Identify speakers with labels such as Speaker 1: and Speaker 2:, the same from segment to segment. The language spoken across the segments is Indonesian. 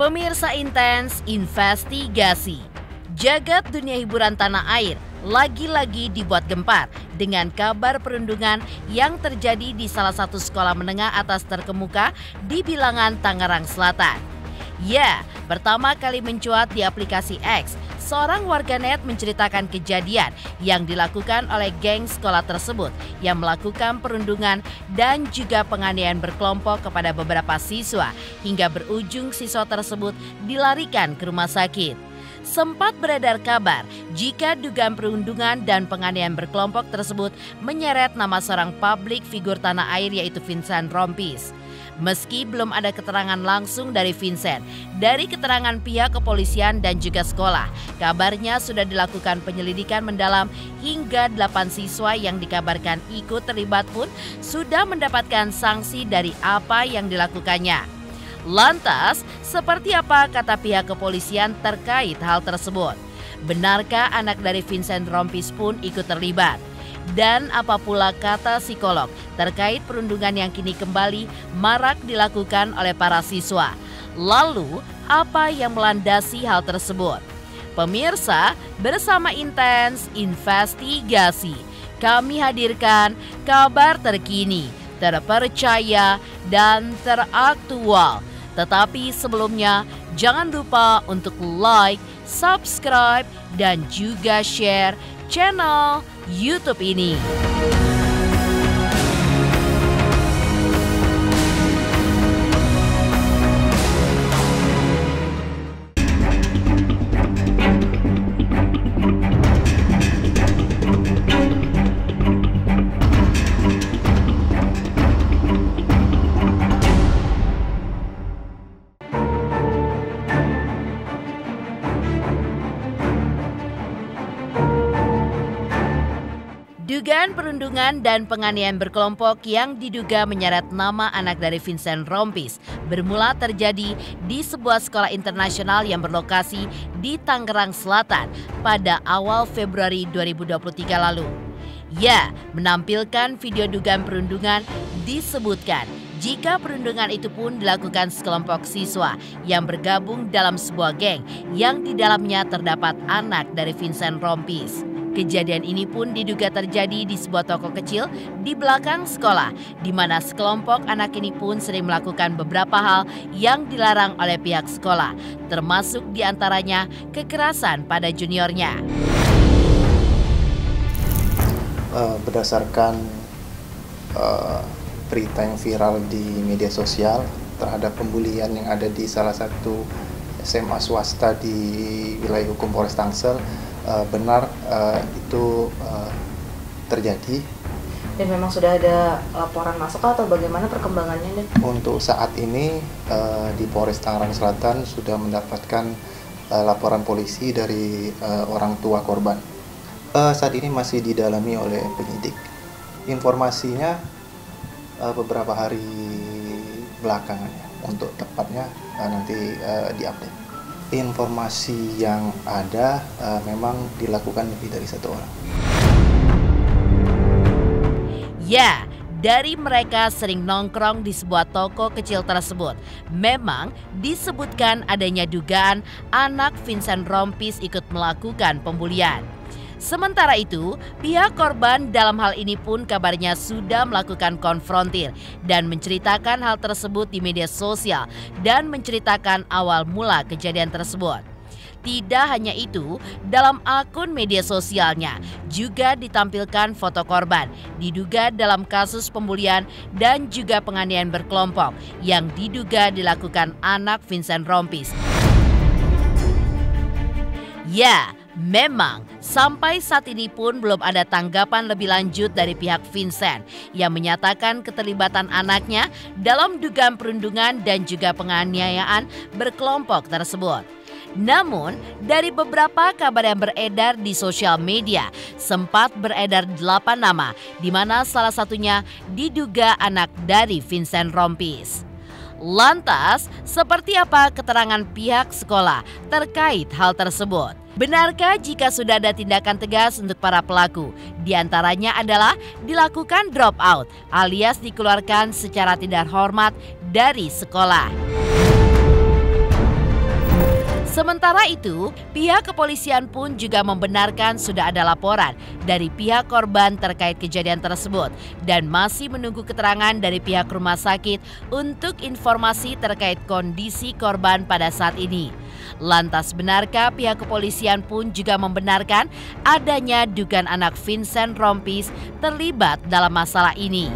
Speaker 1: Pemirsa Intens Investigasi. Jagat dunia hiburan tanah air lagi-lagi dibuat gempar dengan kabar perundungan yang terjadi di salah satu sekolah menengah atas terkemuka di Bilangan, Tangerang Selatan. Ya, pertama kali mencuat di aplikasi X, seorang warganet menceritakan kejadian yang dilakukan oleh geng sekolah tersebut yang melakukan perundungan dan juga penganiayaan berkelompok kepada beberapa siswa hingga berujung siswa tersebut dilarikan ke rumah sakit. Sempat beredar kabar jika dugaan perundungan dan penganiayaan berkelompok tersebut menyeret nama seorang publik figur tanah air yaitu Vincent Rompis. Meski belum ada keterangan langsung dari Vincent, dari keterangan pihak kepolisian dan juga sekolah, kabarnya sudah dilakukan penyelidikan mendalam hingga 8 siswa yang dikabarkan ikut terlibat pun sudah mendapatkan sanksi dari apa yang dilakukannya. Lantas, seperti apa kata pihak kepolisian terkait hal tersebut? Benarkah anak dari Vincent Rompis pun ikut terlibat? Dan apa pula kata psikolog terkait perundungan yang kini kembali marak dilakukan oleh para siswa? Lalu, apa yang melandasi hal tersebut? Pemirsa, bersama Intens Investigasi, kami hadirkan kabar terkini, terpercaya, dan teraktual. Tetapi sebelumnya, jangan lupa untuk like, subscribe, dan juga share channel YouTube ini. Dugaan perundungan dan penganiayaan berkelompok yang diduga menyeret nama anak dari Vincent Rompis bermula terjadi di sebuah sekolah internasional yang berlokasi di Tangerang Selatan pada awal Februari 2023 lalu. Ya, menampilkan video dugaan perundungan disebutkan jika perundungan itu pun dilakukan sekelompok siswa yang bergabung dalam sebuah geng yang di dalamnya terdapat anak dari Vincent Rompis. Kejadian ini pun diduga terjadi di sebuah toko kecil di belakang sekolah, di mana sekelompok anak ini pun sering melakukan beberapa hal yang dilarang oleh pihak sekolah, termasuk diantaranya kekerasan pada juniornya.
Speaker 2: Berdasarkan berita yang viral di media sosial terhadap pembulian yang ada di salah satu SMA swasta di wilayah hukum Polres Tangsel, benar itu terjadi.
Speaker 3: Dan memang sudah ada laporan masuk atau bagaimana perkembangannya?
Speaker 2: Untuk saat ini di Polres Tangerang Selatan sudah mendapatkan laporan polisi dari orang tua korban. Saat ini masih didalami oleh penyidik. Informasinya beberapa hari belakangan, untuk tepatnya nanti diupdate. Informasi yang ada memang dilakukan lebih dari 1 orang.
Speaker 1: Ya, dari mereka sering nongkrong di sebuah toko kecil tersebut. Memang disebutkan adanya dugaan anak Vincent Rompis ikut melakukan pembulian. Sementara itu, pihak korban dalam hal ini pun kabarnya sudah melakukan konfrontir dan menceritakan hal tersebut di media sosial dan menceritakan awal mula kejadian tersebut. Tidak hanya itu, dalam akun media sosialnya juga ditampilkan foto korban diduga dalam kasus pembulian dan juga penganiayaan berkelompok yang diduga dilakukan anak Vincent Rompis. Ya, memang sampai saat ini pun belum ada tanggapan lebih lanjut dari pihak Vincent yang menyatakan keterlibatan anaknya dalam dugaan perundungan dan juga penganiayaan berkelompok tersebut. Namun, dari beberapa kabar yang beredar di sosial media, sempat beredar 8 nama, di mana salah satunya diduga anak dari Vincent Rompis. Lantas, seperti apa keterangan pihak sekolah terkait hal tersebut? Benarkah jika sudah ada tindakan tegas untuk para pelaku? Di antaranya adalah dilakukan drop out alias dikeluarkan secara tidak hormat dari sekolah. Sementara itu, pihak kepolisian pun juga membenarkan sudah ada laporan dari pihak korban terkait kejadian tersebut dan masih menunggu keterangan dari pihak rumah sakit untuk informasi terkait kondisi korban pada saat ini. Lantas benarkah pihak kepolisian pun juga membenarkan adanya dugaan anak Vincent Rompis terlibat dalam masalah ini?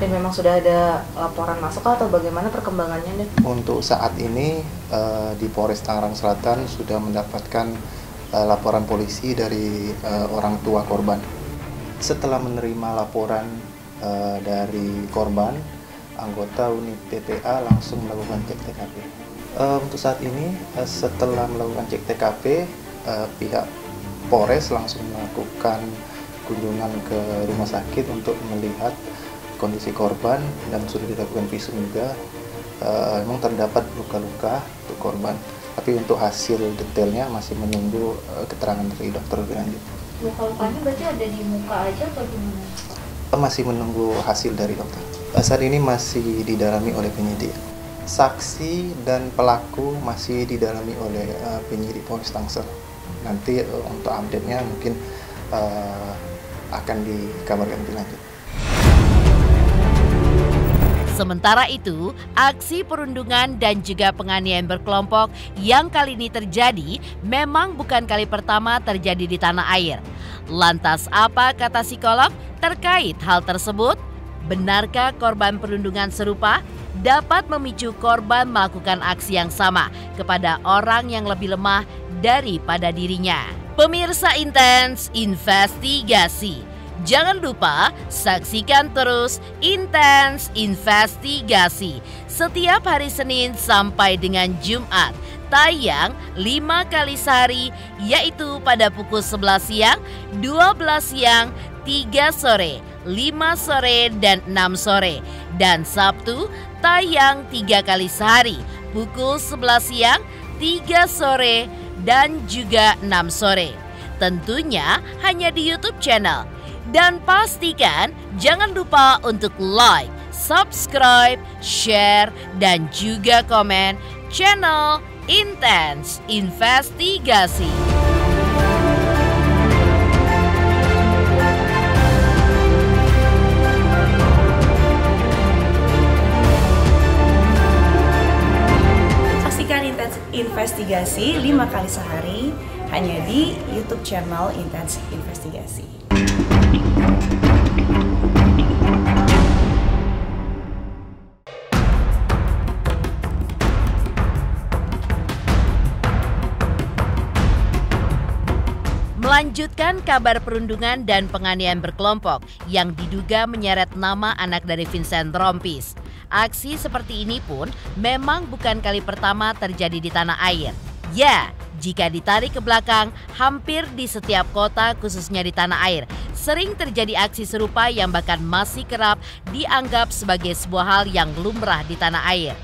Speaker 3: Dan memang sudah ada laporan masuk atau bagaimana perkembangannya?
Speaker 2: Untuk saat ini di Polres Tangerang Selatan sudah mendapatkan laporan polisi dari orang tua korban. Setelah menerima laporan dari korban, anggota unit PPA langsung melakukan cek TKP. Untuk saat ini setelah melakukan cek TKP, pihak Polres langsung melakukan kunjungan ke rumah sakit untuk melihat kondisi korban dan sudah dilakukan visum juga. Memang terdapat luka-luka untuk korban, tapi untuk hasil detailnya masih menunggu keterangan dari dokter lebih lanjut.
Speaker 4: Luka-lukanya berarti ada di muka aja atau gimana?
Speaker 2: Masih menunggu hasil dari dokter. Saat ini masih didalami oleh penyidik. Saksi dan pelaku masih didalami oleh penyidik Polres Tangsel. Nanti untuk update-nya mungkin akan dikabarkan lebih lanjut.
Speaker 1: Sementara itu, aksi perundungan dan juga penganiayaan berkelompok yang kali ini terjadi memang bukan kali pertama terjadi di tanah air. Lantas apa kata psikolog terkait hal tersebut? Benarkah korban perundungan serupa dapat memicu korban melakukan aksi yang sama kepada orang yang lebih lemah daripada dirinya? Pemirsa Intens Investigasi, jangan lupa saksikan terus Intens Investigasi setiap hari Senin sampai dengan Jumat. Tayang 5 kali sehari, yaitu pada pukul 11 siang, 12 siang, 3 sore, 5 sore, dan 6 sore. Dan Sabtu tayang 3 kali sehari, pukul 11 siang, 3 sore, dan juga 6 sore. Tentunya hanya di YouTube channel. Dan pastikan jangan lupa untuk like, subscribe, share, dan juga komen channel Intens Investigasi.
Speaker 5: Saksikan Intens Investigasi 5 kali sehari hanya di YouTube channel Intens Investigasi.
Speaker 1: Melanjutkan kabar perundungan dan penganiayaan berkelompok yang diduga menyeret nama anak dari Vincent Rompis. Aksi seperti ini pun memang bukan kali pertama terjadi di tanah air. Ya, jika ditarik ke belakang, hampir di setiap kota khususnya di tanah air, sering terjadi aksi serupa yang bahkan masih kerap dianggap sebagai sebuah hal yang lumrah di tanah air.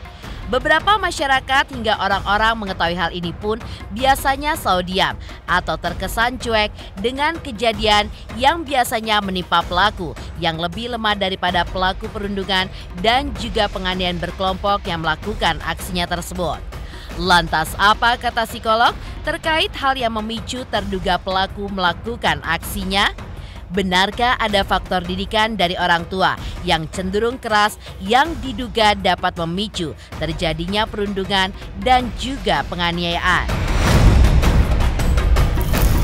Speaker 1: Beberapa masyarakat hingga orang-orang mengetahui hal ini pun biasanya selalu diam atau terkesan cuek dengan kejadian yang biasanya menimpa pelaku yang lebih lemah daripada pelaku perundungan dan juga penganiayaan berkelompok yang melakukan aksinya tersebut. Lantas apa kata psikolog terkait hal yang memicu terduga pelaku melakukan aksinya? Benarkah ada faktor didikan dari orang tua yang cenderung keras yang diduga dapat memicu terjadinya perundungan dan juga penganiayaan?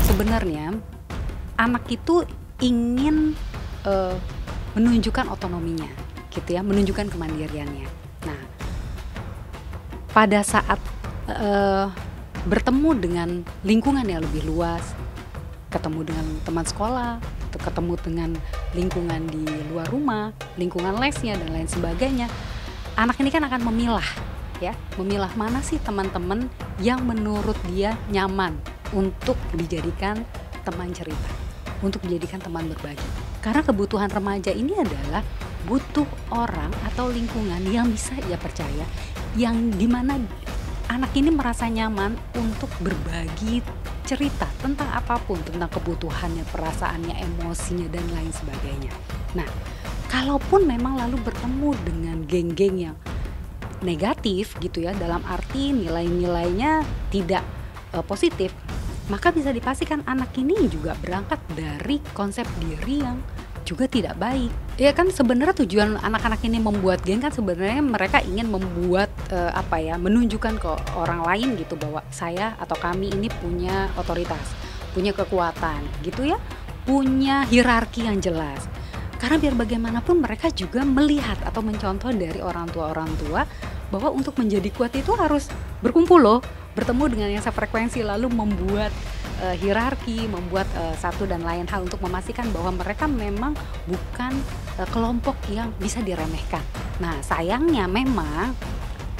Speaker 6: Sebenarnya anak itu ingin menunjukkan otonominya, gitu ya, menunjukkan kemandiriannya. Nah, pada saat bertemu dengan lingkungan yang lebih luas, ketemu dengan teman sekolah, ketemu dengan lingkungan di luar rumah, lingkungan lesnya dan lain sebagainya, anak ini kan akan memilah, ya, memilah mana sih teman-teman yang menurut dia nyaman untuk dijadikan teman cerita, untuk dijadikan teman berbagi. Karena kebutuhan remaja ini adalah butuh orang atau lingkungan yang bisa ia percaya, yang dimana anak ini merasa nyaman untuk berbagi cerita tentang apapun, tentang kebutuhannya, perasaannya, emosinya, dan lain sebagainya. Nah, kalaupun memang lalu bertemu dengan geng-geng yang negatif gitu ya, dalam arti nilai-nilainya tidak positif, maka bisa dipastikan anak ini juga berangkat dari konsep diri yang juga tidak baik. Ya kan sebenarnya tujuan anak-anak ini membuat geng kan sebenarnya mereka ingin membuat menunjukkan ke orang lain gitu bahwa saya atau kami ini punya otoritas, punya kekuatan gitu ya, punya hierarki yang jelas. Karena biar bagaimanapun mereka juga melihat atau mencontoh dari orang tua bahwa untuk menjadi kuat itu harus berkumpul loh, bertemu dengan yang sefrekuensi, lalu membuat hierarki, membuat satu dan lain hal untuk memastikan bahwa mereka memang bukan kelompok yang bisa diremehkan. Nah, sayangnya memang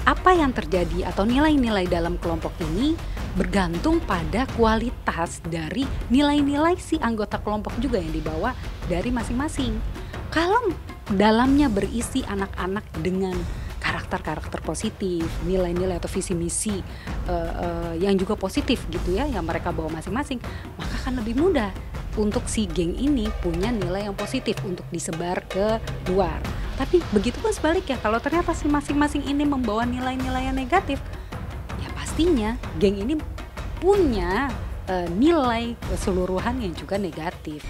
Speaker 6: apa yang terjadi atau nilai-nilai dalam kelompok ini bergantung pada kualitas dari nilai-nilai si anggota kelompok juga yang dibawa dari masing-masing. Kalau dalamnya berisi anak-anak dengan karakter-karakter positif, nilai-nilai atau visi misi yang juga positif gitu ya, yang mereka bawa masing-masing, maka akan lebih mudah untuk si geng ini punya nilai yang positif untuk disebar ke luar. Tapi begitu pun sebaliknya, kalau ternyata si masing-masing ini membawa nilai-nilai yang negatif, ya pastinya geng ini punya nilai keseluruhan yang juga negatif.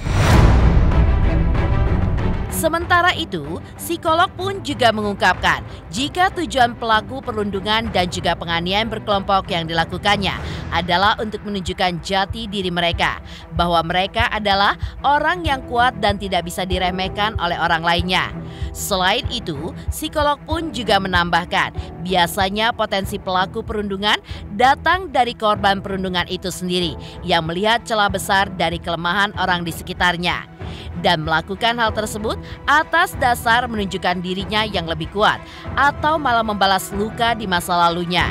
Speaker 1: Sementara itu, psikolog pun juga mengungkapkan jika tujuan pelaku perundungan dan juga penganiayaan berkelompok yang dilakukannya adalah untuk menunjukkan jati diri mereka, bahwa mereka adalah orang yang kuat dan tidak bisa diremehkan oleh orang lainnya. Selain itu, psikolog pun juga menambahkan, biasanya potensi pelaku perundungan datang dari korban perundungan itu sendiri yang melihat celah besar dari kelemahan orang di sekitarnya dan melakukan hal tersebut atas dasar menunjukkan dirinya yang lebih kuat atau malah membalas luka di masa lalunya.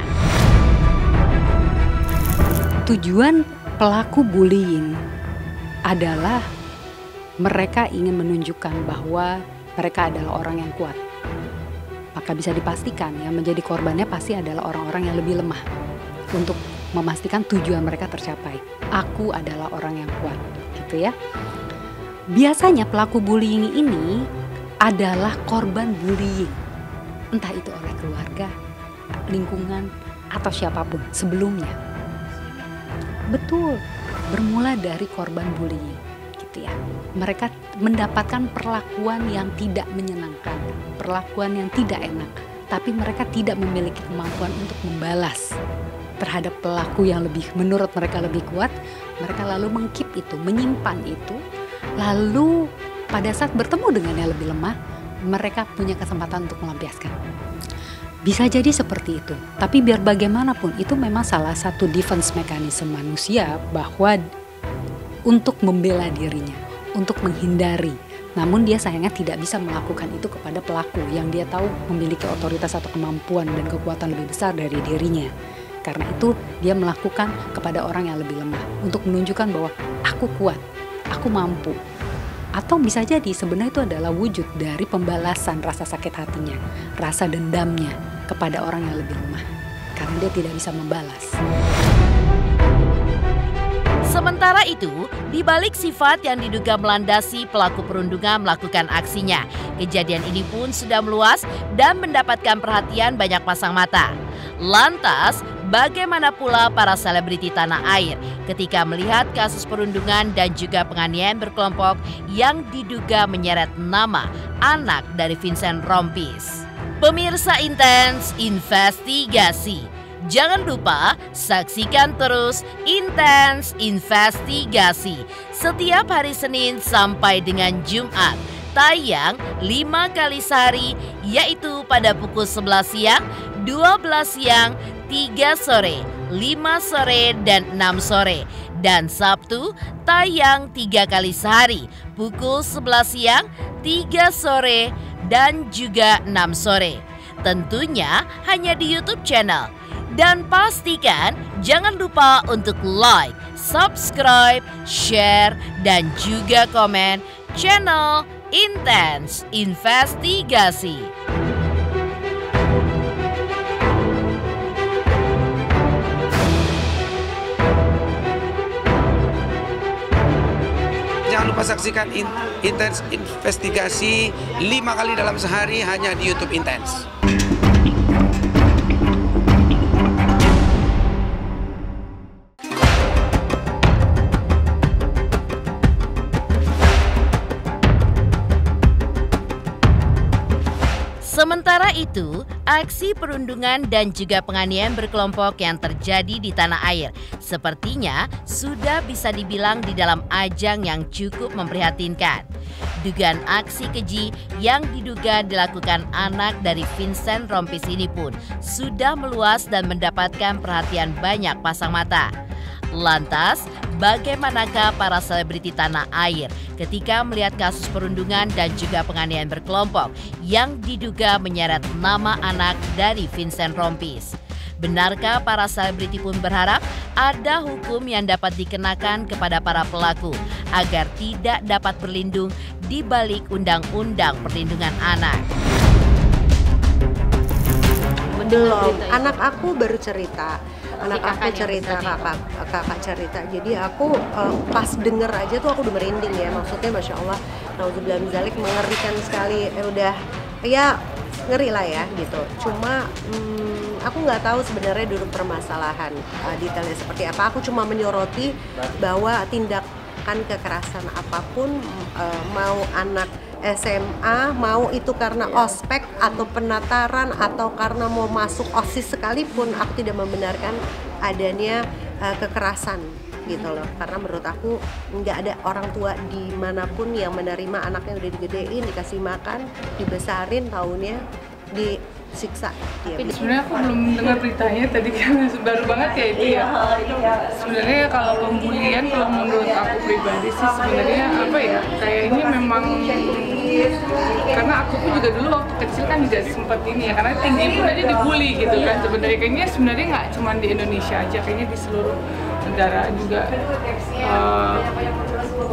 Speaker 6: Tujuan pelaku bullying adalah mereka ingin menunjukkan bahwa mereka adalah orang yang kuat. Maka bisa dipastikan yang menjadi korbannya pasti adalah orang-orang yang lebih lemah untuk memastikan tujuan mereka tercapai. Aku adalah orang yang kuat, gitu ya. Biasanya pelaku bullying ini adalah korban bullying, entah itu oleh keluarga, lingkungan, atau siapapun sebelumnya. Betul, bermula dari korban bullying, gitu ya. Mereka mendapatkan perlakuan yang tidak menyenangkan, perlakuan yang tidak enak, tapi mereka tidak memiliki kemampuan untuk membalas terhadap pelaku yang menurut mereka lebih kuat. Mereka lalu mengkeep itu, menyimpan itu. Lalu pada saat bertemu dengan yang lebih lemah, mereka punya kesempatan untuk melampiaskan. Bisa jadi seperti itu, tapi biar bagaimanapun itu memang salah satu defense mechanism manusia bahwa untuk membela dirinya, untuk menghindari. Namun dia sayangnya tidak bisa melakukan itu kepada pelaku yang dia tahu memiliki otoritas atau kemampuan dan kekuatan lebih besar dari dirinya. Karena itu dia melakukan kepada orang yang lebih lemah untuk menunjukkan bahwa aku kuat, aku mampu. Atau bisa jadi sebenarnya itu adalah wujud dari pembalasan rasa sakit hatinya, rasa dendamnya kepada orang yang lebih lemah. Karena dia tidak bisa membalas.
Speaker 1: Sementara itu, di balik sifat yang diduga melandasi pelaku perundungan melakukan aksinya, kejadian ini pun sudah meluas dan mendapatkan perhatian banyak pasang mata. Lantas, bagaimana pula para selebriti tanah air ketika melihat kasus perundungan dan juga penganiayaan berkelompok yang diduga menyeret nama anak dari Vincent Rompis? Pemirsa Intens Investigasi, jangan lupa saksikan terus Intens Investigasi setiap hari Senin sampai dengan Jumat. Tayang 5 kali sehari, yaitu pada pukul 11 siang, 12 siang, 3 sore, 5 sore, dan 6 sore. Dan Sabtu tayang 3 kali sehari, pukul 11 siang, 3 sore, dan juga 6 sore. Tentunya hanya di YouTube channel. Dan pastikan jangan lupa untuk like, subscribe, share, dan juga komen channel Intens Investigasi.
Speaker 7: Jangan lupa saksikan Intens Investigasi 5 kali dalam sehari hanya di YouTube Intens.
Speaker 1: Sementara itu, aksi perundungan dan juga penganiayaan berkelompok yang terjadi di tanah air sepertinya sudah bisa dibilang di dalam ajang yang cukup memprihatinkan. Dugaan aksi keji yang diduga dilakukan anak dari Vincent Rompis ini pun sudah meluas dan mendapatkan perhatian banyak pasang mata. Lantas, bagaimanakah para selebriti tanah air ketika melihat kasus perundungan dan juga penganiayaan berkelompok yang diduga menyeret nama anak dari Vincent Rompis? Benarkah para selebriti pun berharap ada hukum yang dapat dikenakan kepada para pelaku agar tidak dapat berlindung di balik Undang-Undang Perlindungan Anak?
Speaker 8: Belum, anak aku baru cerita. Kakak cerita. Jadi aku pas denger aja tuh aku udah merinding ya. Maksudnya Masya Allah, nauzubillah min dzalik, mengerikan sekali. Udah ya ngeri lah ya gitu. Cuma aku nggak tahu sebenarnya duduk permasalahan detailnya seperti apa. Aku cuma menyoroti bahwa tindakan kekerasan apapun, mau anak SMA, mau itu karena ospek atau penataran atau karena mau masuk OSIS sekalipun, aku tidak membenarkan adanya kekerasan gitu loh. Karena menurut aku nggak ada orang tua dimanapun yang menerima anaknya udah digedein, dikasih makan, dibesarin, tahunnya disiksa.
Speaker 9: Sebenarnya aku belum dengar beritanya tadi kan, baru banget ya itu ya. Sebenarnya kalau pembulian, kalau menurut aku pribadi sih sebenarnya apa ya, kayaknya memang karena aku pun juga dulu waktu kecil kan juga sempat ini ya, karena tinggi pun aja dibully gitu kan. Sebenarnya nggak cuma di Indonesia aja, kayaknya di seluruh negara juga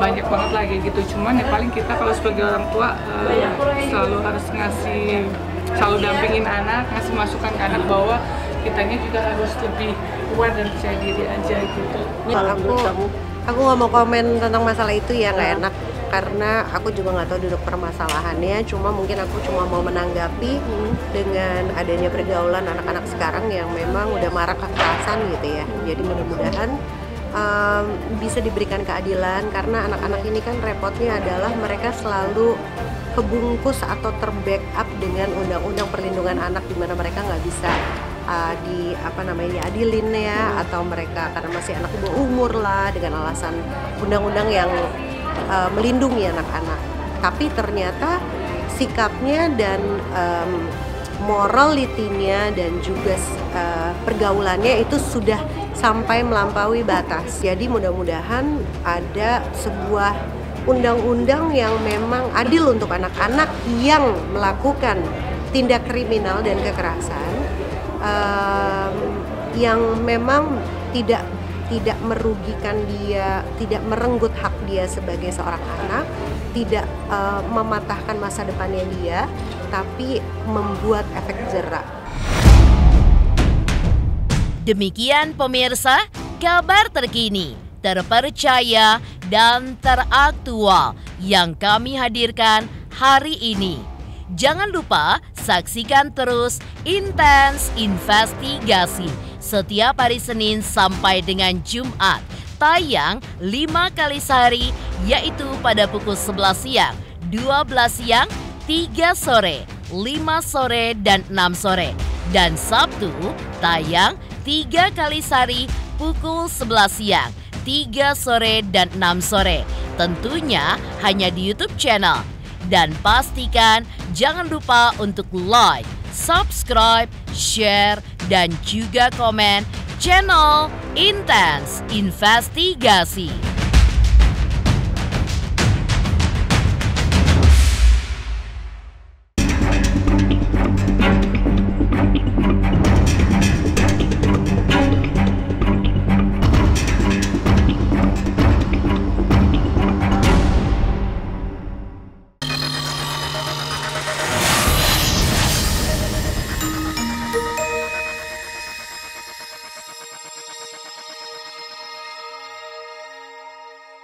Speaker 9: banyak banget lagi gitu. Cuman ya paling kita kalau sebagai orang tua selalu harus selalu dampingin anak, ngasih masukan ke anak bahwa kitanya juga harus lebih aware dan percaya diri aja gitu.
Speaker 8: Aku nggak mau komen tentang masalah itu ya, nggak enak. Karena aku juga nggak tahu duduk permasalahannya, cuma mungkin aku cuma mau menanggapi dengan adanya pergaulan anak-anak sekarang yang memang udah marak kekerasan gitu ya. Jadi mudah-mudahan bisa diberikan keadilan, karena anak-anak ini kan repotnya adalah mereka selalu kebungkus atau terbackup dengan Undang-Undang Perlindungan Anak, di mana mereka nggak bisa diadilin ya, atau mereka karena masih anak di bawah umur lah dengan alasan undang-undang yang melindungi anak-anak. Tapi ternyata sikapnya dan moralitinya dan juga pergaulannya itu sudah sampai melampaui batas. Jadi mudah-mudahan ada sebuah undang-undang yang memang adil untuk anak-anak yang melakukan tindak kriminal dan kekerasan, yang memang tidak merugikan dia, tidak merenggut hak dia sebagai seorang anak, tidak mematahkan masa depannya dia, tapi membuat efek jerak.
Speaker 1: Demikian pemirsa, kabar terkini, terpercaya, dan teraktual yang kami hadirkan hari ini. Jangan lupa saksikan terus Intens Investigasi setiap hari Senin sampai dengan Jumat, tayang 5 kali sehari, yaitu pada pukul 11 siang, 12 siang, 3 sore, 5 sore, dan 6 sore. Dan Sabtu tayang 3 kali sehari pukul 11 siang, 3 sore, dan 6 sore. Tentunya hanya di YouTube channel. Dan pastikan jangan lupa untuk like, subscribe, share, dan juga komen channel Intens Investigasi.